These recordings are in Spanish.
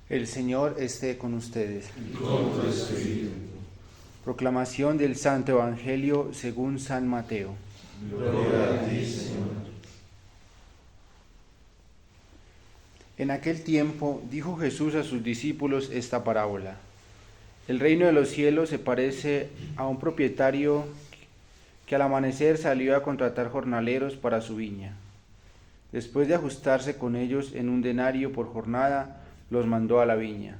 El Señor esté con ustedes. Y con tu espíritu. Proclamación del Santo Evangelio según San Mateo. Gloria a ti, Señor. En aquel tiempo dijo Jesús a sus discípulos esta parábola. El reino de los cielos se parece a un propietario que al amanecer salió a contratar jornaleros para su viña. Después de ajustarse con ellos en un denario por jornada, los mandó a la viña.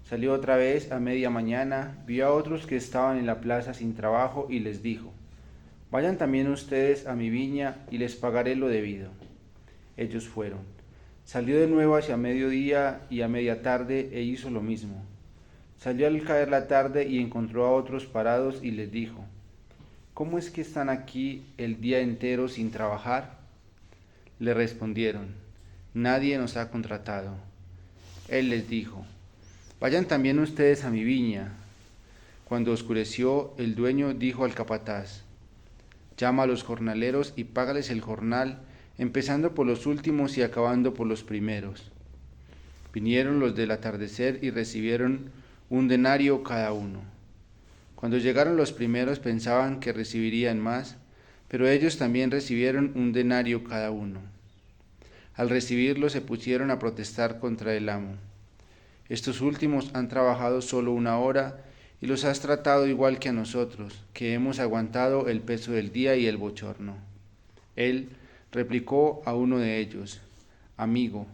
Salió otra vez a media mañana, vio a otros que estaban en la plaza sin trabajo y les dijo: vayan también ustedes a mi viña y les pagaré lo debido. Ellos fueron. Salió de nuevo hacia mediodía y a media tarde e hizo lo mismo. Salió al caer la tarde y encontró a otros parados y les dijo: ¿cómo es que están aquí el día entero sin trabajar? Le respondieron: nadie nos ha contratado. Él les dijo: vayan también ustedes a mi viña. Cuando oscureció, el dueño dijo al capataz: llama a los jornaleros y págales el jornal, empezando por los últimos y acabando por los primeros. Vinieron los del atardecer y recibieron un denario cada uno. Cuando llegaron los primeros pensaban que recibirían más, pero ellos también recibieron un denario cada uno. Al recibirlo se pusieron a protestar contra el amo. Estos últimos han trabajado solo 1 hora y los has tratado igual que a nosotros, que hemos aguantado el peso del día y el bochorno. Él replicó a uno de ellos: amigo,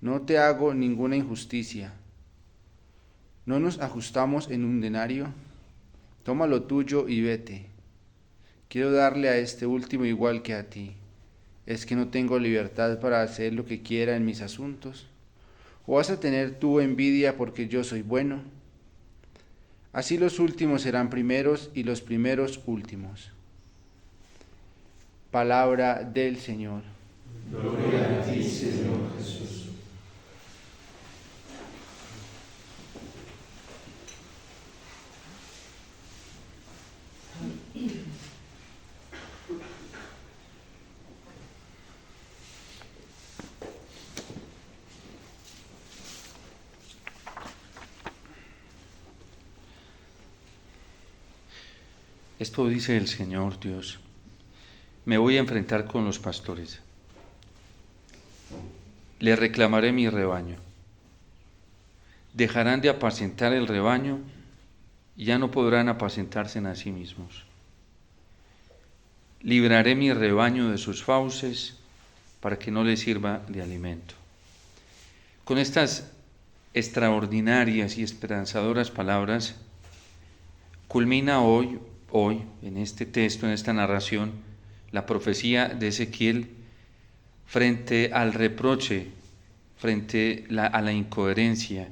no te hago ninguna injusticia. ¿No nos ajustamos en un denario? Toma lo tuyo y vete. Quiero darle a este último igual que a ti. ¿Es que no tengo libertad para hacer lo que quiera en mis asuntos? ¿O vas a tener tú envidia porque yo soy bueno? Así los últimos serán primeros y los primeros últimos. Palabra del Señor. Gloria a ti, Señor Jesús. Esto dice el Señor Dios: me voy a enfrentar con los pastores. Les reclamaré mi rebaño. Dejarán de apacentar el rebaño y ya no podrán apacentarse a sí mismos. Libraré mi rebaño de sus fauces para que no les sirva de alimento. Con estas extraordinarias y esperanzadoras palabras culmina hoy, en este texto, en esta narración, la profecía de Ezequiel frente al reproche, frente a la incoherencia,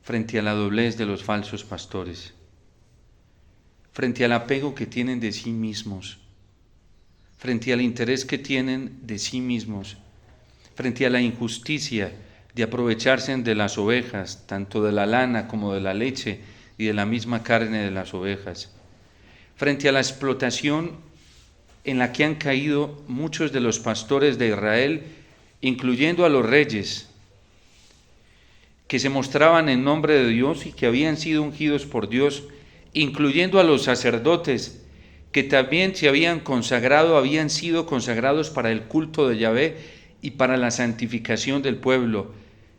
frente a la doblez de los falsos pastores, frente al apego que tienen de sí mismos, frente al interés que tienen de sí mismos, frente a la injusticia de aprovecharse de las ovejas, tanto de la lana como de la leche y de la misma carne de las ovejas, frente a la explotación en la que han caído muchos de los pastores de Israel, incluyendo a los reyes, que se mostraban en nombre de Dios y que habían sido ungidos por Dios, incluyendo a los sacerdotes, que también se habían consagrado, habían sido consagrados para el culto de Yahvé y para la santificación del pueblo,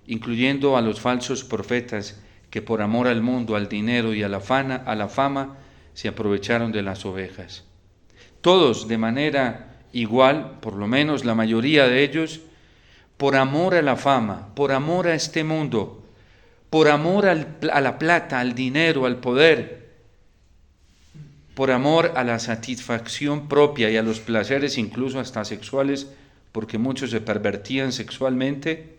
incluyendo a los falsos profetas, que por amor al mundo, al dinero y a la fama, se aprovecharon de las ovejas. Todos de manera igual, por lo menos la mayoría de ellos, por amor a la fama, por amor a este mundo, por amor a la plata, al dinero, al poder, por amor a la satisfacción propia y a los placeres incluso hasta sexuales, porque muchos se pervertían sexualmente,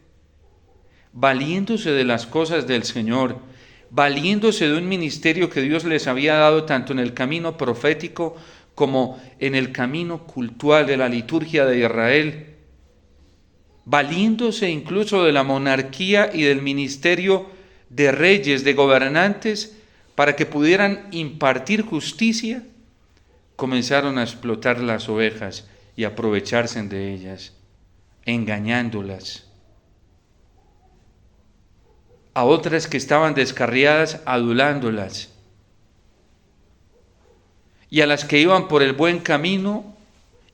valiéndose de las cosas del Señor, valiéndose de un ministerio que Dios les había dado tanto en el camino profético como en el camino cultural de la liturgia de Israel, valiéndose incluso de la monarquía y del ministerio de reyes, de gobernantes, para que pudieran impartir justicia, comenzaron a explotar las ovejas y aprovecharse de ellas, engañándolas. a otras que estaban descarriadas, adulándolas. Y a las que iban por el buen camino,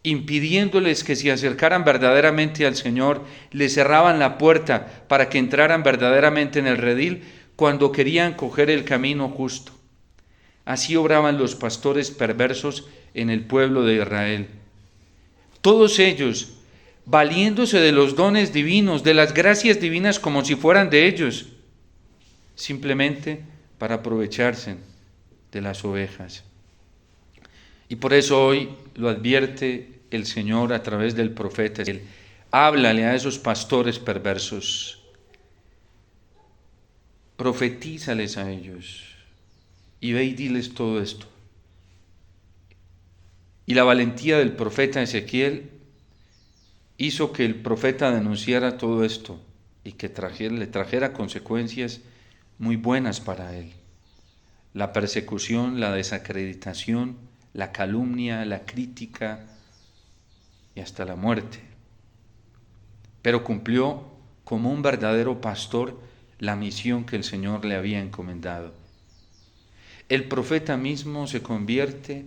impidiéndoles que se acercaran verdaderamente al Señor, les cerraban la puerta para que entraran verdaderamente en el redil cuando querían coger el camino justo. Así obraban los pastores perversos en el pueblo de Israel. Todos ellos, valiéndose de los dones divinos, de las gracias divinas como si fueran de ellos, simplemente para aprovecharse de las ovejas. Y por eso hoy lo advierte el Señor a través del profeta. Él, háblale a esos pastores perversos, profetízales a ellos y ve y diles todo esto. Y la valentía del profeta Ezequiel hizo que el profeta denunciara todo esto y que le trajera consecuencias muy buenas para él. La persecución, la desacreditación, la calumnia, la crítica y hasta la muerte. Pero cumplió como un verdadero pastor la misión que el Señor le había encomendado. El profeta mismo se convierte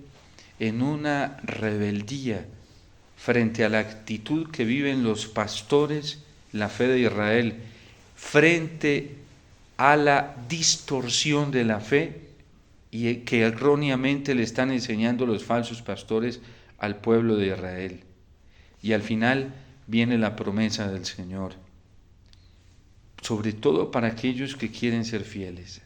en una rebeldía frente a la actitud que viven los pastores, la fe de Israel, frente a la distorsión de la fe y que erróneamente le están enseñando los falsos pastores al pueblo de Israel. Y al final viene la promesa del Señor, sobre todo para aquellos que quieren ser fieles,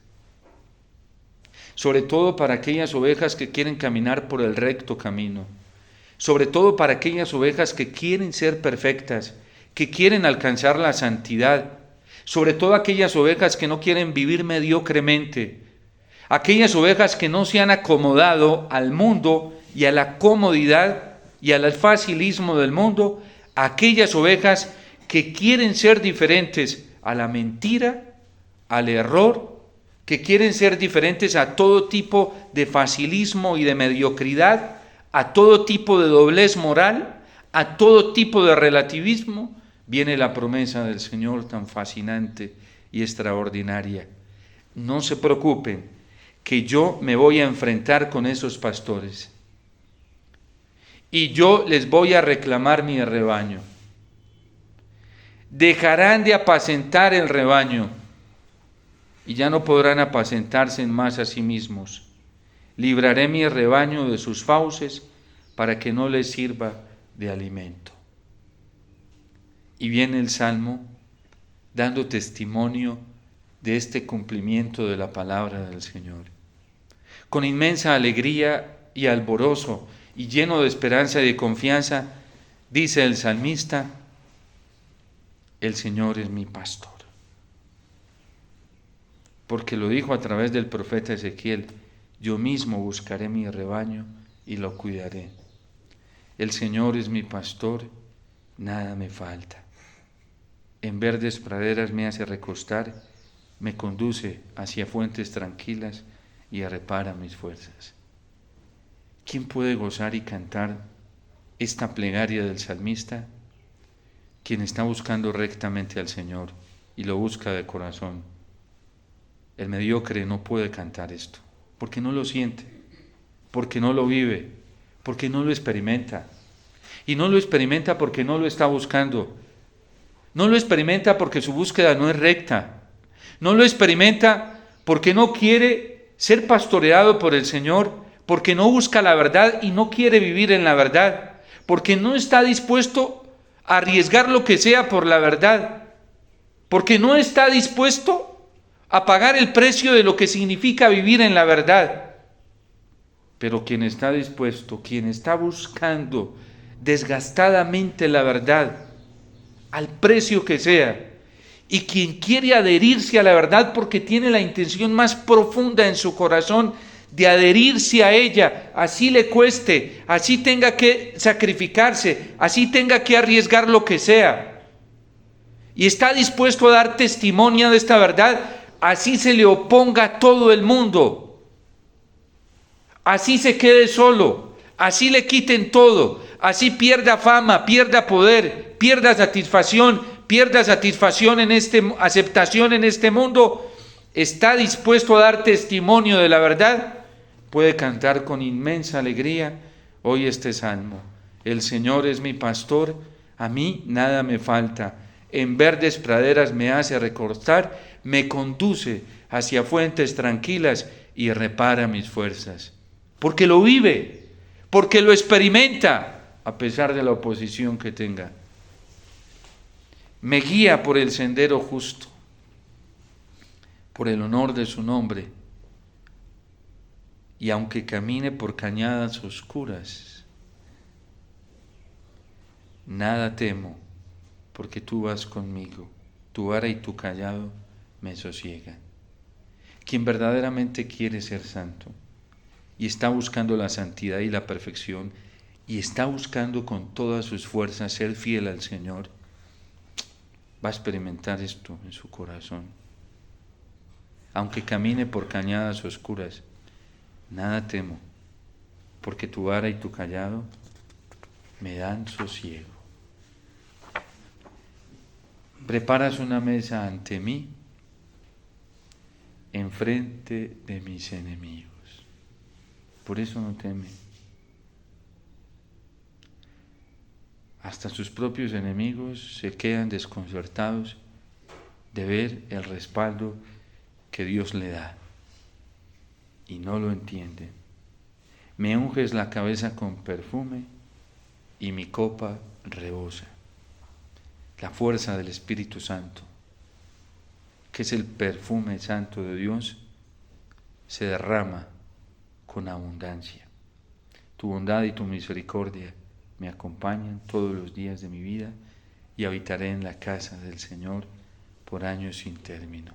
sobre todo para aquellas ovejas que quieren caminar por el recto camino, sobre todo para aquellas ovejas que quieren ser perfectas, que quieren alcanzar la santidad, sobre todo aquellas ovejas que no quieren vivir mediocremente, aquellas ovejas que no se han acomodado al mundo y a la comodidad y al facilismo del mundo, aquellas ovejas que quieren ser diferentes a la mentira, al error, que quieren ser diferentes a todo tipo de facilismo y de mediocridad, a todo tipo de doblez moral, a todo tipo de relativismo, viene la promesa del Señor tan fascinante y extraordinaria. No se preocupen, que yo me voy a enfrentar con esos pastores y yo les voy a reclamar mi rebaño. Dejarán de apacentar el rebaño y ya no podrán apacentarse más a sí mismos. Libraré mi rebaño de sus fauces para que no les sirva de alimento. Y viene el Salmo dando testimonio de este cumplimiento de la palabra del Señor. Con inmensa alegría y alborozo y lleno de esperanza y de confianza, dice el salmista: el Señor es mi pastor. Porque lo dijo a través del profeta Ezequiel: yo mismo buscaré mi rebaño y lo cuidaré. El Señor es mi pastor, nada me falta. En verdes praderas me hace recostar, me conduce hacia fuentes tranquilas y repara mis fuerzas. ¿Quién puede gozar y cantar esta plegaria del salmista? Quien está buscando rectamente al Señor y lo busca de corazón. El mediocre no puede cantar esto, porque no lo siente, porque no lo vive, porque no lo experimenta. Y no lo experimenta porque no lo está buscando. No lo experimenta porque su búsqueda no es recta. No lo experimenta porque no quiere ser pastoreado por el Señor, porque no busca la verdad y no quiere vivir en la verdad, porque no está dispuesto a arriesgar lo que sea por la verdad, porque no está dispuesto a pagar el precio de lo que significa vivir en la verdad. Pero quien está dispuesto, quien está buscando desgastadamente la verdad, al precio que sea, y quien quiere adherirse a la verdad porque tiene la intención más profunda en su corazón de adherirse a ella, así le cueste, así tenga que sacrificarse, así tenga que arriesgar lo que sea, y está dispuesto a dar testimonio de esta verdad, así se le oponga a todo el mundo, así se quede solo, así le quiten todo, así pierda fama, pierda poder, pierda satisfacción, pierda satisfacción aceptación en este mundo, está dispuesto a dar testimonio de la verdad, puede cantar con inmensa alegría hoy este salmo. El Señor es mi pastor, a mí nada me falta. En verdes praderas me hace recostar, me conduce hacia fuentes tranquilas y repara mis fuerzas. Porque lo vive, porque lo experimenta, a pesar de la oposición que tenga. Me guía por el sendero justo, por el honor de su nombre. Y aunque camine por cañadas oscuras, nada temo, porque tú vas conmigo. Tu vara y tu callado me sosiegan. Quien verdaderamente quiere ser santo y está buscando la santidad y la perfección y está buscando con todas sus fuerzas ser fiel al Señor, va a experimentar esto en su corazón. Aunque camine por cañadas oscuras, nada temo, porque tu vara y tu callado me dan sosiego. Preparas una mesa ante mí, enfrente de mis enemigos. Por eso no teme. Hasta sus propios enemigos se quedan desconcertados de ver el respaldo que Dios le da y no lo entienden. Me unges la cabeza con perfume y mi copa rebosa. La fuerza del Espíritu Santo, que es el perfume santo de Dios, se derrama con abundancia. Tu bondad y tu misericordia me acompañan todos los días de mi vida y habitaré en la casa del Señor por años sin término.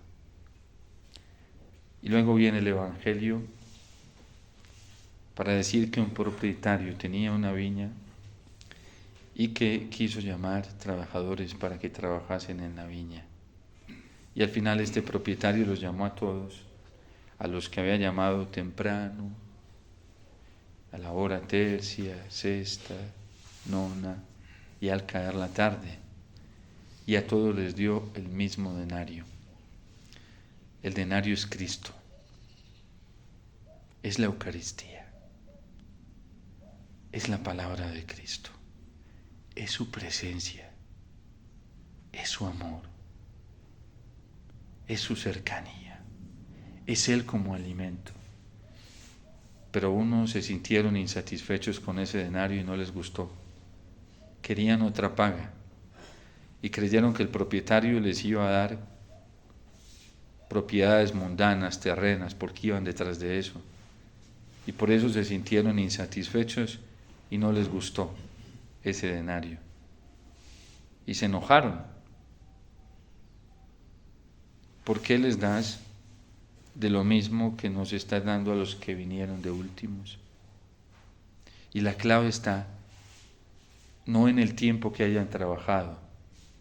Y luego viene el Evangelio para decir que un propietario tenía una viña y que quiso llamar trabajadores para que trabajasen en la viña. Y al final este propietario los llamó a todos, a los que había llamado temprano, a la hora tercia, sexta, nona y al caer la tarde. Y a todos les dio el mismo denario. El denario es Cristo, es la Eucaristía, es la palabra de Cristo, es su presencia, es su amor, es su cercanía, es Él como alimento. Pero unos se sintieron insatisfechos con ese denario y no les gustó. Querían otra paga y creyeron que el propietario les iba a dar propiedades mundanas, terrenas, porque iban detrás de eso. Y por eso se sintieron insatisfechos y no les gustó ese denario. Y se enojaron. ¿Por qué les das de lo mismo que nos estás dando a los que vinieron de últimos? Y la clave está no en el tiempo que hayan trabajado,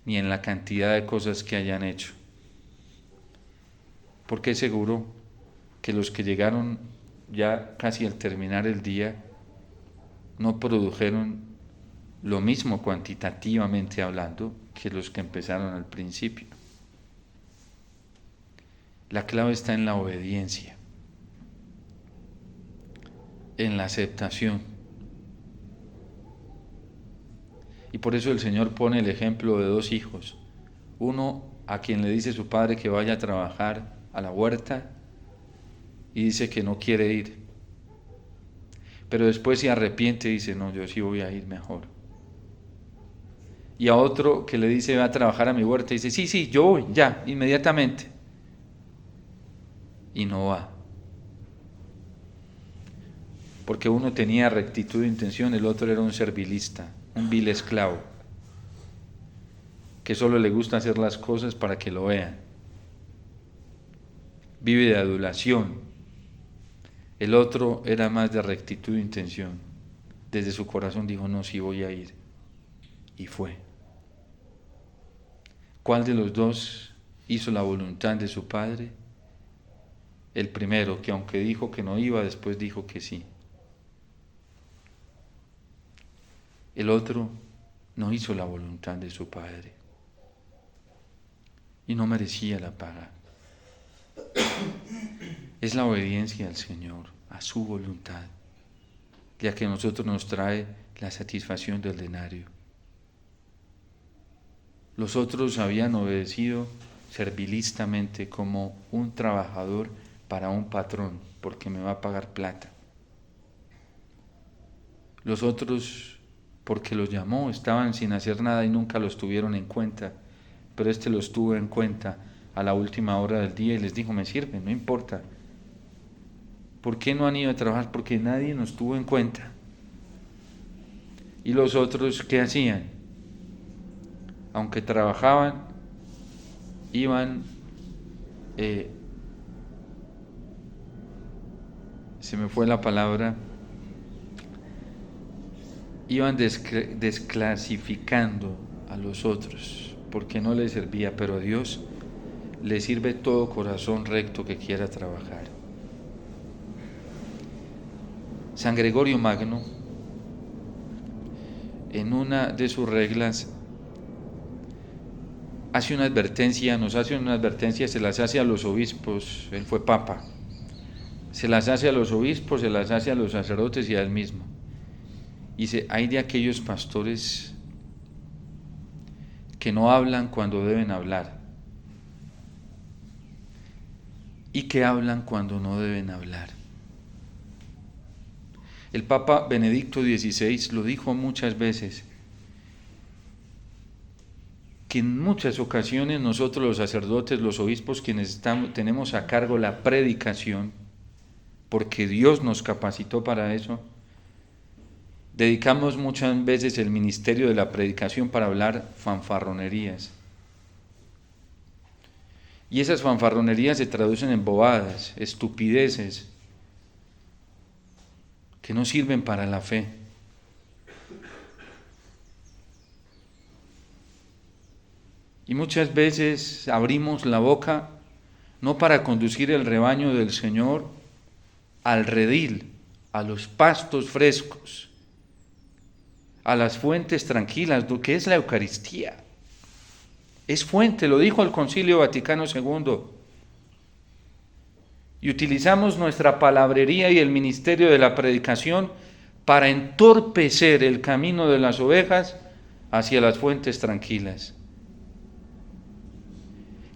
ni en la cantidad de cosas que hayan hecho. Porque es seguro que los que llegaron ya casi al terminar el día no produjeron lo mismo cuantitativamente hablando que los que empezaron al principio. La clave está en la obediencia, en la aceptación. Y por eso el Señor pone el ejemplo de dos hijos. Uno a quien le dice su padre que vaya a trabajar a la huerta y dice que no quiere ir. Pero después se arrepiente y dice, no, yo sí voy a ir mejor. Y a otro que le dice, va a trabajar a mi huerta y dice, sí, yo voy, ya, inmediatamente. Y no va. Porque uno tenía rectitud de intención, el otro era un servilista, un vil esclavo, que solo le gusta hacer las cosas para que lo vean. Vive de adulación. El otro era más de rectitud de intención. Desde su corazón dijo, no, sí voy a ir. Y fue. ¿Cuál de los dos hizo la voluntad de su padre? El primero, que aunque dijo que no iba, después dijo que sí. El otro no hizo la voluntad de su padre. y no merecía la paga. Es la obediencia al Señor, a su voluntad, ya que a nosotros nos trae la satisfacción del denario. Los otros habían obedecido servilistamente como un trabajador para un patrón, porque me va a pagar plata. Los otros, porque los llamó, estaban sin hacer nada y nunca los tuvieron en cuenta, pero este los tuvo en cuenta a la última hora del día y les dijo, me sirve, no importa. ¿Por qué no han ido a trabajar? Porque nadie nos tuvo en cuenta. ¿Y los otros qué hacían? Aunque trabajaban, iban, se me fue la palabra, iban desclasificando a los otros, porque no les servía, pero a Dios le sirve todo corazón recto que quiera trabajar. San Gregorio Magno, en una de sus reglas, nos hace una advertencia, se las hace a los obispos, él fue papa, se las hace a los obispos, se las hace a los sacerdotes y a él mismo. Dice, hay de aquellos pastores que no hablan cuando deben hablar y que hablan cuando no deben hablar. El Papa Benedicto XVI lo dijo muchas veces, que en muchas ocasiones nosotros los sacerdotes, los obispos, quienes tenemos a cargo la predicación, porque Dios nos capacitó para eso, dedicamos muchas veces el ministerio de la predicación para hablar fanfarronerías. Y esas fanfarronerías se traducen en bobadas, estupideces, que no sirven para la fe. Y muchas veces abrimos la boca no para conducir el rebaño del Señor al redil, a los pastos frescos, a las fuentes tranquilas, lo que es la Eucaristía. Es fuente, lo dijo el Concilio Vaticano II. Y utilizamos nuestra palabrería y el ministerio de la predicación para entorpecer el camino de las ovejas hacia las fuentes tranquilas.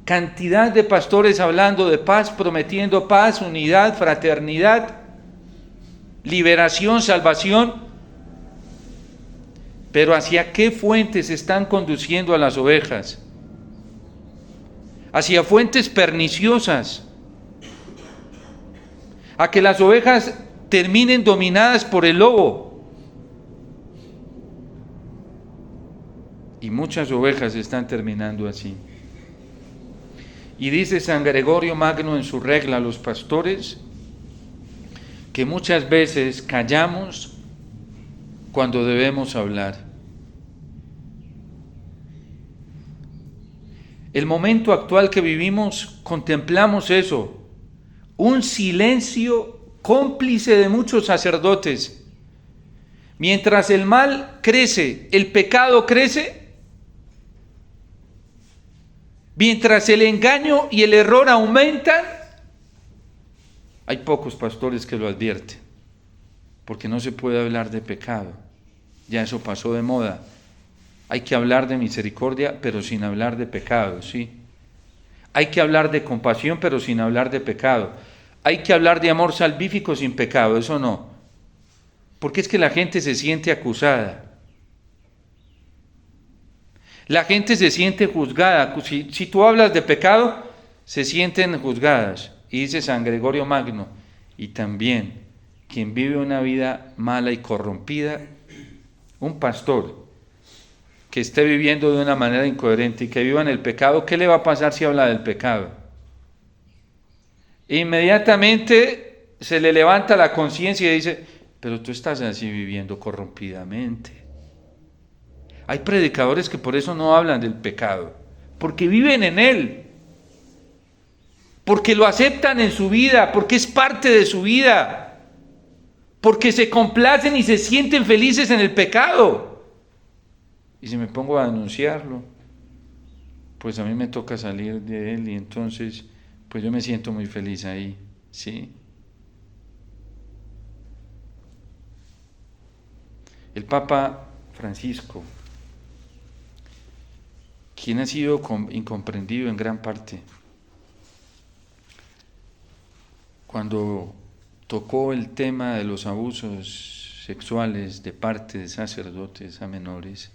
Cantidad de pastores hablando de paz, prometiendo paz, unidad, fraternidad, liberación, salvación. Pero ¿hacia qué fuentes están conduciendo a las ovejas? Hacia fuentes perniciosas. A que las ovejas terminen dominadas por el lobo. Y muchas ovejas están terminando así. Y dice San Gregorio Magno en su regla a los pastores que muchas veces callamos cuando debemos hablar. El momento actual que vivimos, contemplamos eso, un silencio cómplice de muchos sacerdotes. Mientras el mal crece, el pecado crece. Mientras el engaño y el error aumentan, hay pocos pastores que lo advierten, porque no se puede hablar de pecado, ya eso pasó de moda. Hay que hablar de misericordia, pero sin hablar de pecado, ¿sí? Hay que hablar de compasión, pero sin hablar de pecado. Hay que hablar de amor salvífico sin pecado, eso no. Porque es que la gente se siente acusada. La gente se siente juzgada. Si tú hablas de pecado, se sienten juzgadas. Y dice San Gregorio Magno, y también quien vive una vida mala y corrompida, un pastor que esté viviendo de una manera incoherente y que viva en el pecado, ¿qué le va a pasar si habla del pecado? Inmediatamente se le levanta la conciencia y dice, pero tú estás así viviendo corrompidamente. Hay predicadores que por eso no hablan del pecado, porque viven en él, porque lo aceptan en su vida, porque es parte de su vida, porque se complacen y se sienten felices en el pecado. Y si me pongo a denunciarlo, pues a mí me toca salir de él y entonces pues yo me siento muy feliz ahí, ¿sí? El Papa Francisco, quien ha sido incomprendido en gran parte, cuando tocó el tema de los abusos sexuales de parte de sacerdotes a menores,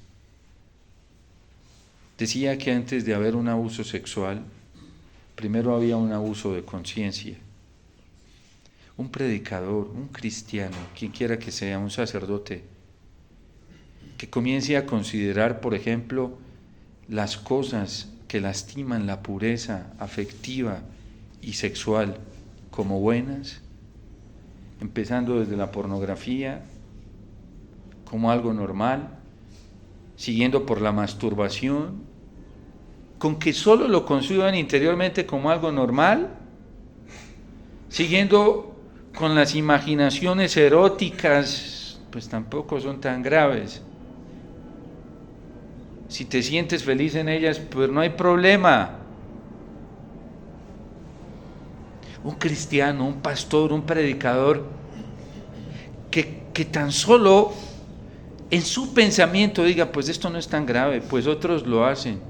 decía que antes de haber un abuso sexual, primero había un abuso de conciencia. Un predicador, un cristiano, quien quiera que sea, un sacerdote, que comience a considerar, por ejemplo, las cosas que lastiman la pureza afectiva y sexual como buenas, empezando desde la pornografía como algo normal, siguiendo por la masturbación, con que solo lo conciban interiormente como algo normal, siguiendo con las imaginaciones eróticas, pues tampoco son tan graves. Si te sientes feliz en ellas, pues no hay problema. Un cristiano, un pastor, un predicador, que tan solo en su pensamiento diga, pues esto no es tan grave, pues otros lo hacen.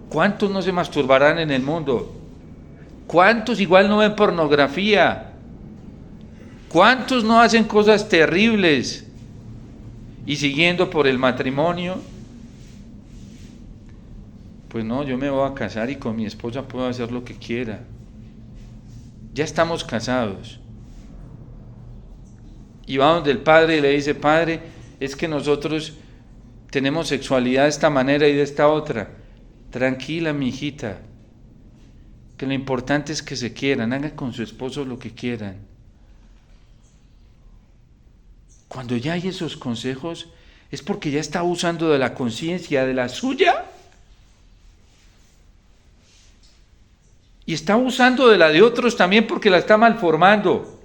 ¿Cuántos no se masturbarán en el mundo? ¿Cuántos igual no ven pornografía? ¿Cuántos no hacen cosas terribles? Y siguiendo por el matrimonio, pues no, yo me voy a casar y con mi esposa puedo hacer lo que quiera. Ya estamos casados. Y va donde el padre y le dice, padre, es que nosotros tenemos sexualidad de esta manera y de esta otra. Tranquila, mi hijita, que lo importante es que se quieran, hagan con su esposo lo que quieran. Cuando ya hay esos consejos, es porque ya está usando de la conciencia, de la suya, y está usando de la de otros también porque la está malformando.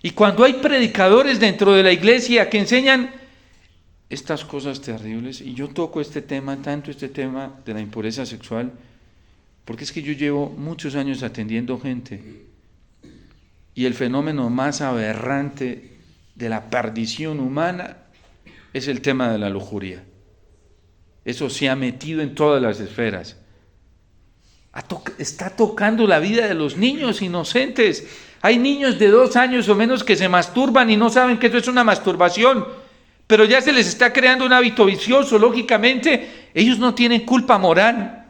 Y cuando hay predicadores dentro de la iglesia que enseñan estas cosas terribles, y yo toco este tema, tanto este tema de la impureza sexual, porque es que yo llevo muchos años atendiendo gente, y el fenómeno más aberrante de la perdición humana es el tema de la lujuria. Eso se ha metido en todas las esferas. Está tocando la vida de los niños inocentes. Hay niños de 2 años o menos que se masturban y no saben que eso es una masturbación, pero ya se les está creando un hábito vicioso. Lógicamente, ellos no tienen culpa moral,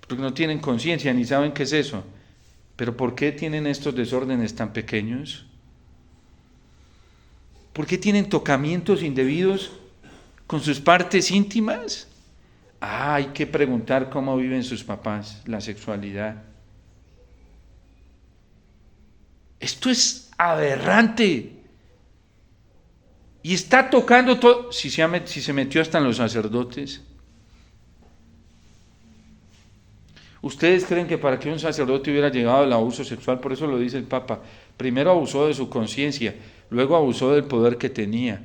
porque no tienen conciencia ni saben qué es eso. Pero ¿por qué tienen estos desórdenes tan pequeños? ¿Por qué tienen tocamientos indebidos con sus partes íntimas? Hay que preguntar cómo viven sus papás la sexualidad. Esto es aberrante. Y está tocando todo. Si se metió hasta en los sacerdotes. ¿Ustedes creen que para que un sacerdote hubiera llegado al abuso sexual? Por eso lo dice el Papa. Primero abusó de su conciencia, luego abusó del poder que tenía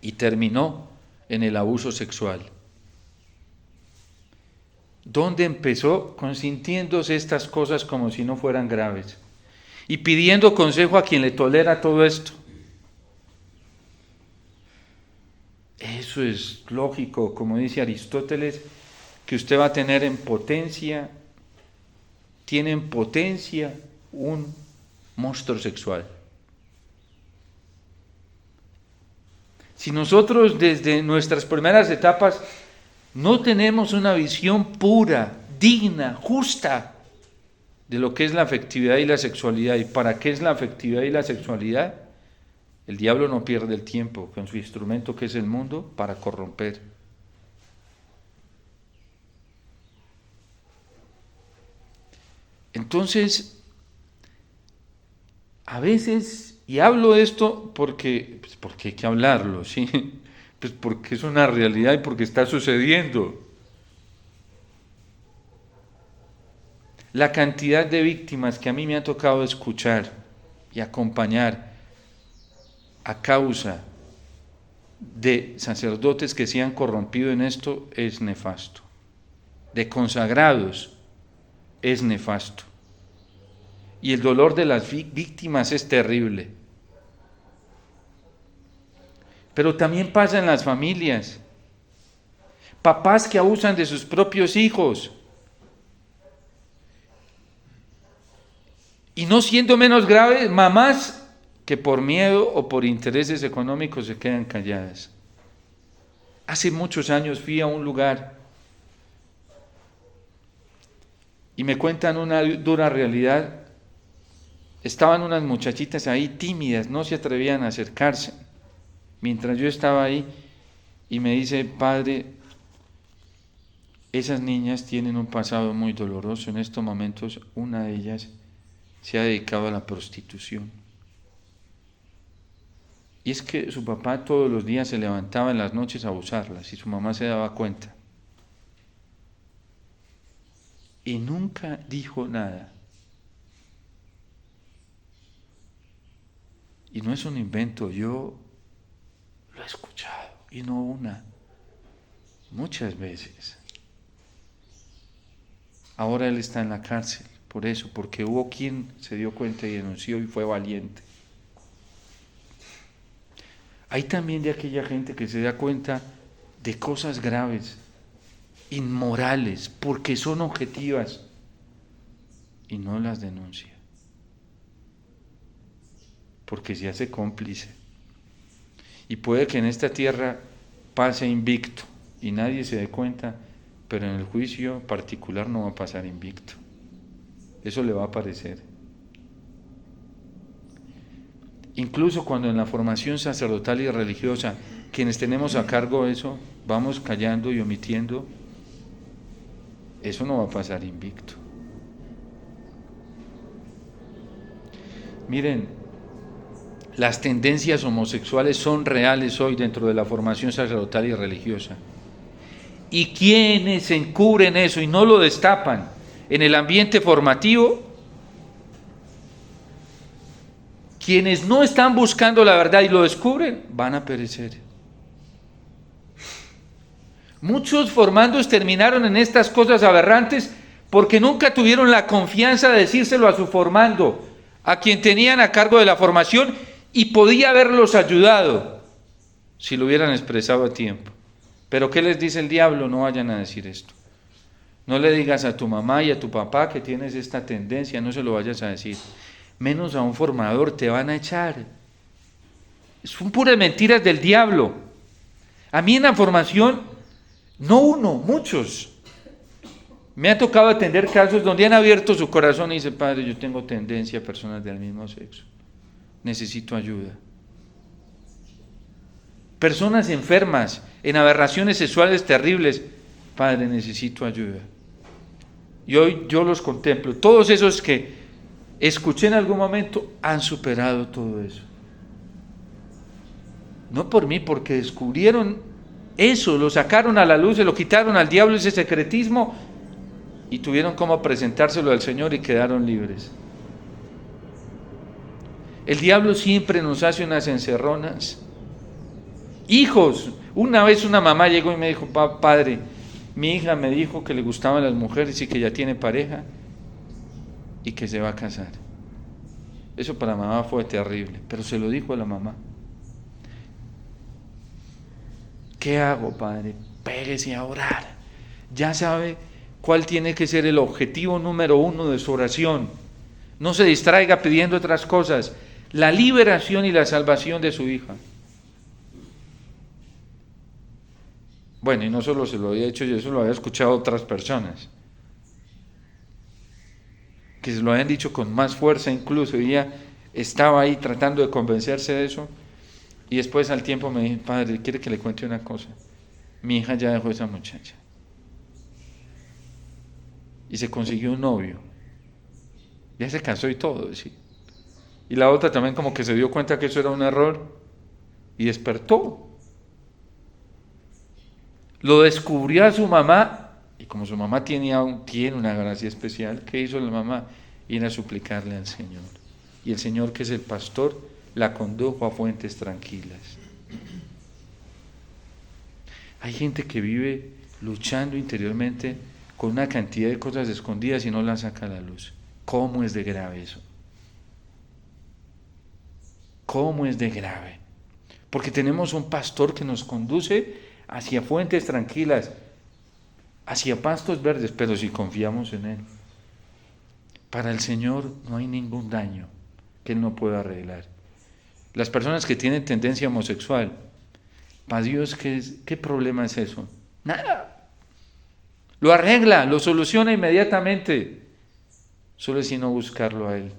y terminó en el abuso sexual. ¿Dónde empezó? Consintiéndose estas cosas como si no fueran graves y pidiendo consejo a quien le tolera todo esto. Eso es lógico, como dice Aristóteles, que usted va a tener tiene en potencia un monstruo sexual. Si nosotros desde nuestras primeras etapas no tenemos una visión pura, digna, justa de lo que es la afectividad y la sexualidad y para qué es la afectividad y la sexualidad, el diablo no pierde el tiempo con su instrumento que es el mundo para corromper. Entonces, a veces, y hablo de esto porque hay que hablarlo, ¿sí? Pues porque es una realidad y porque está sucediendo. La cantidad de víctimas que a mí me ha tocado escuchar y acompañar a causa de sacerdotes que se han corrompido en esto es nefasto. De consagrados es nefasto. Y el dolor de las víctimas es terrible. Pero también pasa en las familias. Papás que abusan de sus propios hijos. Y no siendo menos grave, mamás que por miedo o por intereses económicos se quedan calladas. Hace muchos años fui a un lugar y me cuentan una dura realidad. Estaban unas muchachitas ahí tímidas, no se atrevían a acercarse. Mientras yo estaba ahí y me dice, padre, esas niñas tienen un pasado muy doloroso. En estos momentos una de ellas se ha dedicado a la prostitución. Y es que su papá todos los días se levantaba en las noches a abusarlas y su mamá se daba cuenta. Y nunca dijo nada. Y no es un invento, yo lo he escuchado, y no una, muchas veces. Ahora él está en la cárcel, por eso, porque hubo quien se dio cuenta y denunció y fue valiente. Hay también de aquella gente que se da cuenta de cosas graves, inmorales, porque son objetivas y no las denuncia, porque se hace cómplice. Y puede que en esta tierra pase invicto y nadie se dé cuenta, pero en el juicio particular no va a pasar invicto. Eso le va a aparecer. Incluso cuando en la formación sacerdotal y religiosa, quienes tenemos a cargo eso, vamos callando y omitiendo, eso no va a pasar invicto. Miren, las tendencias homosexuales son reales hoy dentro de la formación sacerdotal y religiosa. Y quienes encubren eso y no lo destapan en el ambiente formativo, quienes no están buscando la verdad y lo descubren, van a perecer. Muchos formandos terminaron en estas cosas aberrantes porque nunca tuvieron la confianza de decírselo a su formando, a quien tenían a cargo de la formación y podía haberlos ayudado si lo hubieran expresado a tiempo. Pero ¿qué les dice el diablo? No vayan a decir esto. No le digas a tu mamá y a tu papá que tienes esta tendencia, no se lo vayas a decir. Menos a un formador, te van a echar. Son puras mentiras del diablo. A mí en la formación, no uno, muchos. Me ha tocado atender casos donde han abierto su corazón y dicen, padre, yo tengo tendencia a personas del mismo sexo. Necesito ayuda. Personas enfermas, en aberraciones sexuales terribles. Padre, necesito ayuda. Y hoy yo los contemplo. Todos esos que escuché en algún momento han superado todo eso. No por mí, porque descubrieron eso, lo sacaron a la luz, se lo quitaron al diablo ese secretismo y tuvieron como presentárselo al Señor y quedaron libres. El diablo siempre nos hace unas encerronas. Hijos, una vez una mamá llegó y me dijo, padre, mi hija me dijo que le gustaban las mujeres y que ya tiene pareja y que se va a casar. Eso para mamá fue terrible, pero se lo dijo a la mamá. ¿Qué hago, padre? Pégese a orar. Ya sabe cuál tiene que ser el objetivo número 1 de su oración. No se distraiga pidiendo otras cosas. La liberación y la salvación de su hija. Bueno, y no solo se lo había hecho yo, eso lo había escuchado otras personas. Que se lo habían dicho con más fuerza incluso, y ella estaba ahí tratando de convencerse de eso, y después al tiempo me dijo, padre, ¿quiere que le cuente una cosa? Mi hija ya dejó a esa muchacha, y se consiguió un novio, ya se casó y todo, ¿sí? Y la otra también como que se dio cuenta que eso era un error, y despertó. Lo descubrió a su mamá, y como su mamá tiene una gracia especial, ¿qué hizo la mamá? Ir a suplicarle al Señor. Y el Señor, que es el pastor, la condujo a fuentes tranquilas. Hay gente que vive luchando interiormente con una cantidad de cosas escondidas y no las saca a la luz. ¿Cómo es de grave eso? ¿Cómo es de grave? Porque tenemos un pastor que nos conduce hacia fuentes tranquilas, hacia pastos verdes, pero si confiamos en Él. Para el Señor no hay ningún daño que Él no pueda arreglar. Las personas que tienen tendencia homosexual, para Dios, ¿qué problema es eso? Nada. Lo arregla, lo soluciona inmediatamente. Solo es sino buscarlo a Él.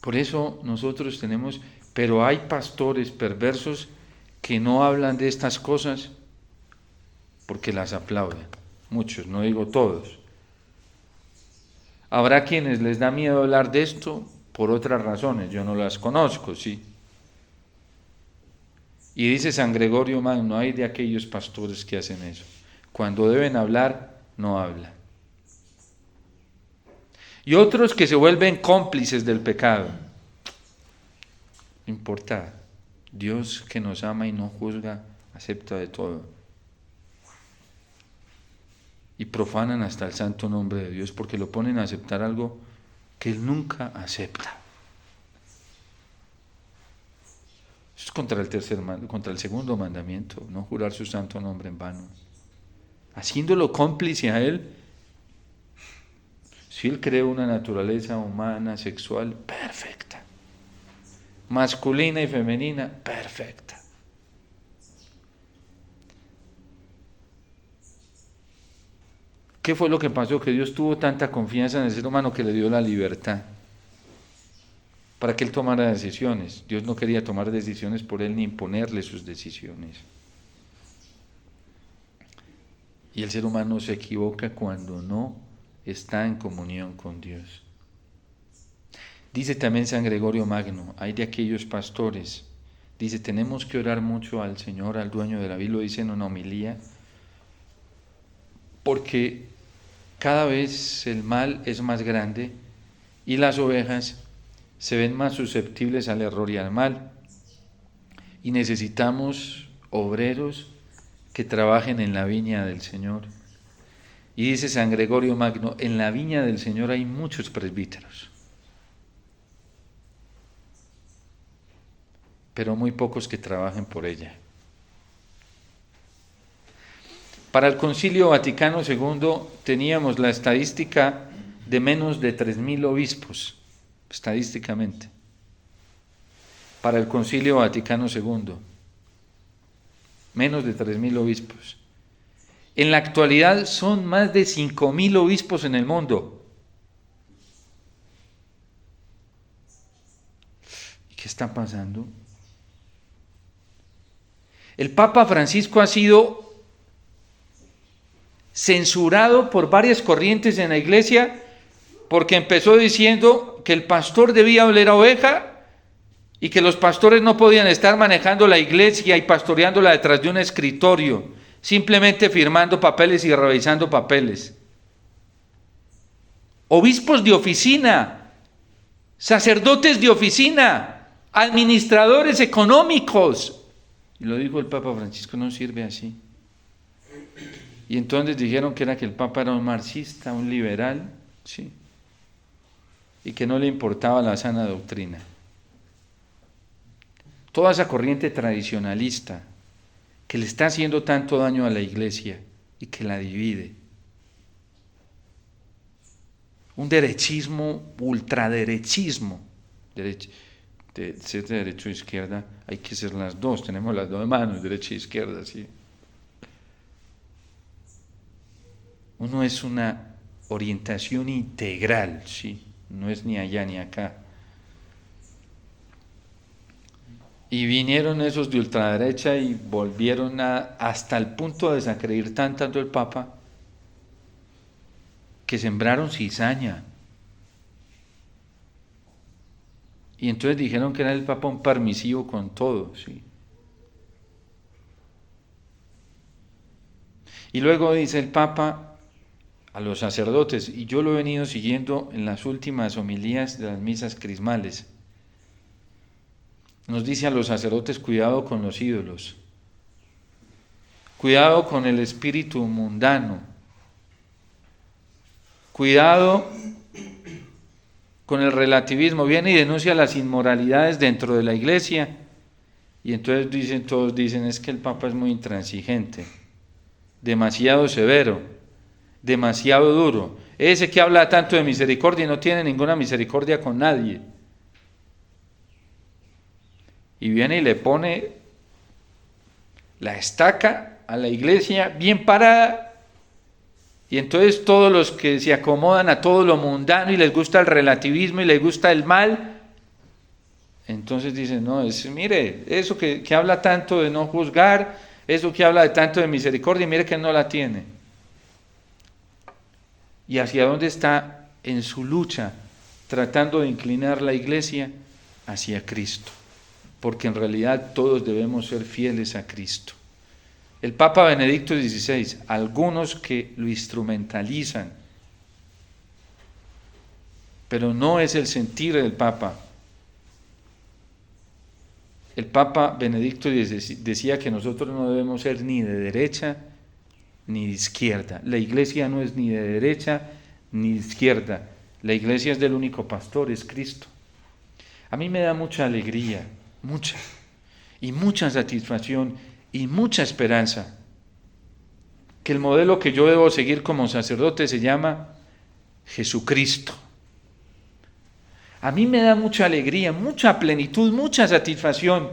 Por eso nosotros tenemos, pero hay pastores perversos que no hablan de estas cosas porque las aplauden. Muchos, no digo todos. Habrá quienes les da miedo hablar de esto por otras razones, yo no las conozco, sí. Y dice San Gregorio Magno, hay de aquellos pastores que hacen eso. Cuando deben hablar, no hablan. Y otros que se vuelven cómplices del pecado. No importa, Dios que nos ama y no juzga, acepta de todo. Y profanan hasta el santo nombre de Dios porque lo ponen a aceptar algo que Él nunca acepta. Eso es contra el segundo mandamiento, no jurar su santo nombre en vano. Haciéndolo cómplice a Él, si Él creó una naturaleza humana, sexual, perfecta, masculina y femenina, perfecta. ¿Qué fue lo que pasó? Que Dios tuvo tanta confianza en el ser humano que le dio la libertad para que él tomara decisiones. Dios no quería tomar decisiones por él ni imponerle sus decisiones. Y el ser humano se equivoca cuando no está en comunión con Dios. Dice también San Gregorio Magno, hay de aquellos pastores, dice, tenemos que orar mucho al Señor, al dueño de la vida, lo dice en una homilía, porque cada vez el mal es más grande y las ovejas se ven más susceptibles al error y al mal. Y necesitamos obreros que trabajen en la viña del Señor. Y dice San Gregorio Magno, en la viña del Señor hay muchos presbíteros, pero muy pocos que trabajen por ella. Para el Concilio Vaticano II teníamos la estadística de menos de 3.000 obispos, estadísticamente. Para el Concilio Vaticano II, menos de 3.000 obispos. En la actualidad son más de 5.000 obispos en el mundo. ¿Y qué está pasando? El Papa Francisco ha sido censurado por varias corrientes en la iglesia porque empezó diciendo que el pastor debía oler a oveja y que los pastores no podían estar manejando la iglesia y pastoreándola detrás de un escritorio, simplemente firmando papeles y revisando papeles. Obispos de oficina, sacerdotes de oficina, administradores económicos. Y lo dijo el Papa Francisco, no sirve así. Y entonces dijeron que el Papa era un marxista, un liberal, sí, y que no le importaba la sana doctrina. Toda esa corriente tradicionalista que le está haciendo tanto daño a la iglesia y que la divide. Un derechismo, ultraderechismo. Ser de derecha o izquierda, hay que ser las dos, tenemos las dos manos, derecha e izquierda, sí. Uno es una orientación integral, sí, no es ni allá ni acá. Y vinieron esos de ultraderecha y volvieron hasta el punto de desacreditar tanto el Papa que sembraron cizaña. Y entonces dijeron que era el Papa un permisivo con todo, sí. Y luego dice el Papa a los sacerdotes, y yo lo he venido siguiendo en las últimas homilías de las misas crismales, nos dice a los sacerdotes, cuidado con los ídolos, cuidado con el espíritu mundano, cuidado con el relativismo. Viene y denuncia las inmoralidades dentro de la iglesia, y entonces todos dicen, es que el Papa es muy intransigente, demasiado severo, demasiado duro. Ese que habla tanto de misericordia y no tiene ninguna misericordia con nadie. Y viene y le pone la estaca a la iglesia bien parada. Y entonces todos los que se acomodan a todo lo mundano y les gusta el relativismo y les gusta el mal, entonces dicen, no, mire, eso que habla tanto de no juzgar, eso que habla de tanto de misericordia, mire que no la tiene. ¿Y hacia dónde está en su lucha tratando de inclinar la iglesia? Hacia Cristo, porque en realidad todos debemos ser fieles a Cristo. El Papa Benedicto XVI, algunos que lo instrumentalizan, pero no es el sentir del Papa. El Papa Benedicto decía que nosotros no debemos ser ni de derecha ni de izquierda. La iglesia no es ni de derecha ni de izquierda. La iglesia es del único pastor, es Cristo. A mí me da mucha alegría, mucha satisfacción y mucha esperanza que el modelo que yo debo seguir como sacerdote se llama Jesucristo. A mí me da mucha alegría, mucha plenitud, mucha satisfacción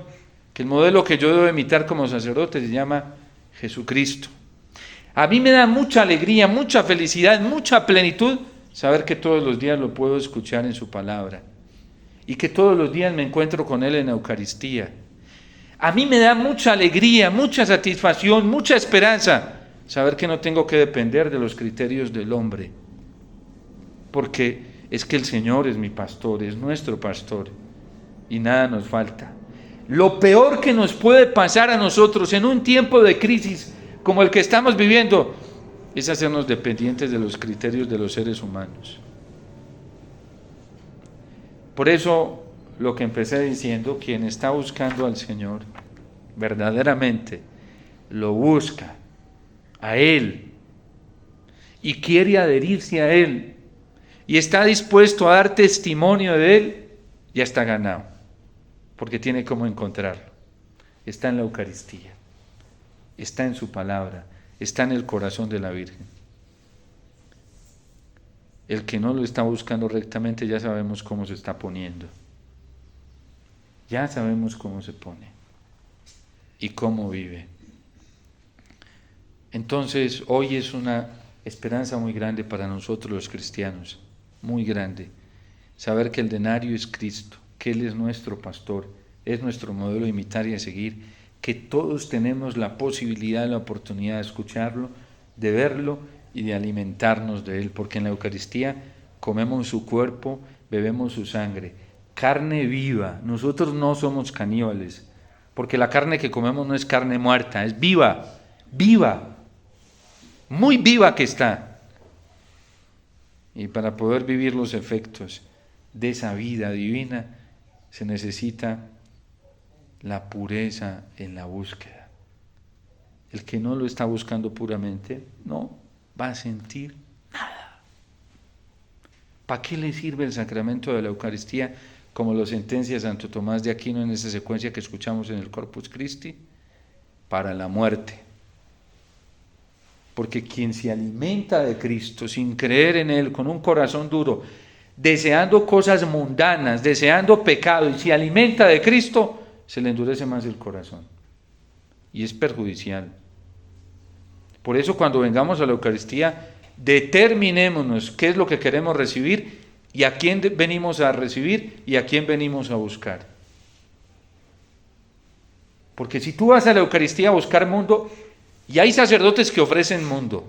que el modelo que yo debo imitar como sacerdote se llama Jesucristo. A mí me da mucha alegría, mucha felicidad, mucha plenitud saber que todos los días lo puedo escuchar en su palabra y que todos los días me encuentro con Él en la Eucaristía. A mí me da mucha alegría, mucha satisfacción, mucha esperanza saber que no tengo que depender de los criterios del hombre, porque es que el Señor es mi pastor, es nuestro pastor y nada nos falta. Lo peor que nos puede pasar a nosotros en un tiempo de crisis como el que estamos viviendo es hacernos dependientes de los criterios de los seres humanos. Por eso, lo que empecé diciendo, quien está buscando al Señor, verdaderamente lo busca a Él y quiere adherirse a Él y está dispuesto a dar testimonio de Él, ya está ganado, porque tiene cómo encontrarlo. Está en la Eucaristía, está en su palabra, está en el corazón de la Virgen. El que no lo está buscando rectamente, ya sabemos cómo se está poniendo. Ya sabemos cómo se pone y cómo vive. Entonces, hoy es una esperanza muy grande para nosotros los cristianos, muy grande, saber que el denario es Cristo, que Él es nuestro pastor, es nuestro modelo de imitar y de seguir, que todos tenemos la posibilidad, la oportunidad de escucharlo, de verlo y de alimentarnos de Él, porque en la Eucaristía comemos su cuerpo, bebemos su sangre, carne viva. Nosotros no somos caníbales, porque la carne que comemos no es carne muerta, es viva, muy viva que está. Y para poder vivir los efectos de esa vida divina se necesita la pureza en la búsqueda. El que no lo está buscando puramente no va a sentir nada. ¿Para qué le sirve el sacramento de la Eucaristía, como lo sentencia Santo Tomás de Aquino en esa secuencia que escuchamos en el Corpus Christi? Para la muerte. Porque quien se alimenta de Cristo sin creer en Él, con un corazón duro, deseando cosas mundanas, deseando pecado, y se alimenta de Cristo, se le endurece más el corazón. Y es perjudicial. Por eso cuando vengamos a la Eucaristía, determinémonos qué es lo que queremos recibir y a quién venimos a recibir y a quién venimos a buscar. Porque si tú vas a la Eucaristía a buscar mundo, y hay sacerdotes que ofrecen mundo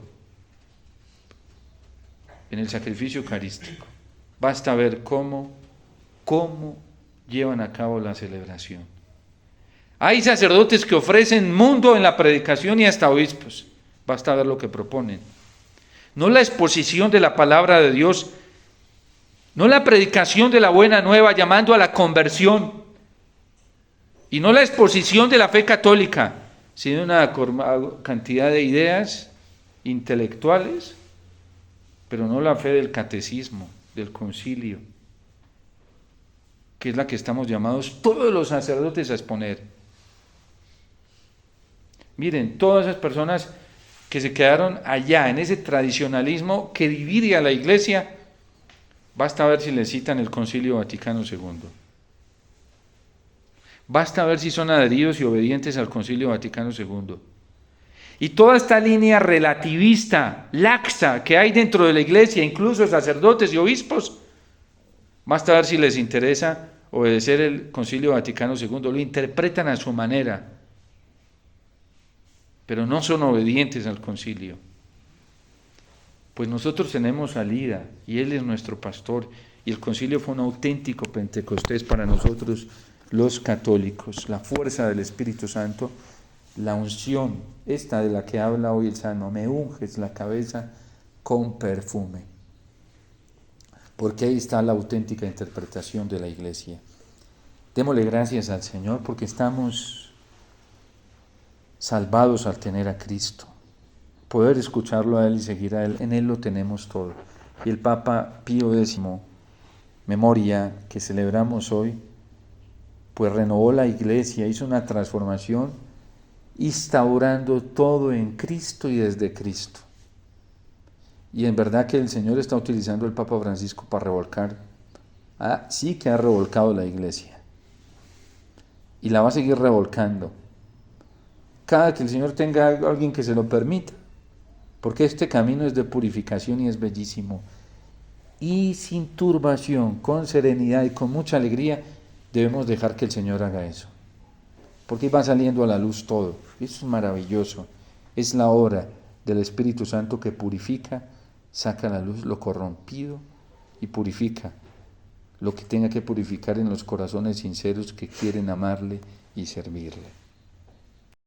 en el sacrificio eucarístico, basta ver cómo llevan a cabo la celebración. Hay sacerdotes que ofrecen mundo en la predicación y hasta obispos, basta ver lo que proponen. No la exposición de la palabra de Dios, no la predicación de la buena nueva llamando a la conversión, Y no la exposición de la fe católica, sino una cantidad de ideas intelectuales, pero no la fe del catecismo, del concilio, que es la que estamos llamados todos los sacerdotes a exponer. Miren, todas esas personas que se quedaron allá en ese tradicionalismo que divide a la Iglesia, basta ver si le citan el Concilio Vaticano II. Basta ver si son adheridos y obedientes al Concilio Vaticano II. Y toda esta línea relativista, laxa, que hay dentro de la Iglesia, incluso sacerdotes y obispos, basta ver si les interesa obedecer el Concilio Vaticano II. Lo interpretan a su manera, pero no son obedientes al concilio. Pues nosotros tenemos salida, y Él es nuestro pastor, y el concilio fue un auténtico Pentecostés para nosotros los católicos, la fuerza del Espíritu Santo, la unción, esta de la que habla hoy el Salmo, me unges la cabeza con perfume, porque ahí está la auténtica interpretación de la Iglesia. Démosle gracias al Señor porque estamos salvados al tener a Cristo, poder escucharlo a Él y seguir a Él, en Él lo tenemos todo. Y el Papa Pío X, memoria que celebramos hoy, pues renovó la Iglesia, hizo una transformación, instaurando todo en Cristo y desde Cristo. Y en verdad que el Señor está utilizando al Papa Francisco para revolcar, sí que ha revolcado la Iglesia, y la va a seguir revolcando, cada que el Señor tenga a alguien que se lo permita, porque este camino es de purificación y es bellísimo, y sin turbación, con serenidad y con mucha alegría, debemos dejar que el Señor haga eso, porque ahí va saliendo a la luz todo. Eso es maravilloso, es la obra del Espíritu Santo que purifica, saca a la luz lo corrompido y purifica lo que tenga que purificar en los corazones sinceros que quieren amarle y servirle.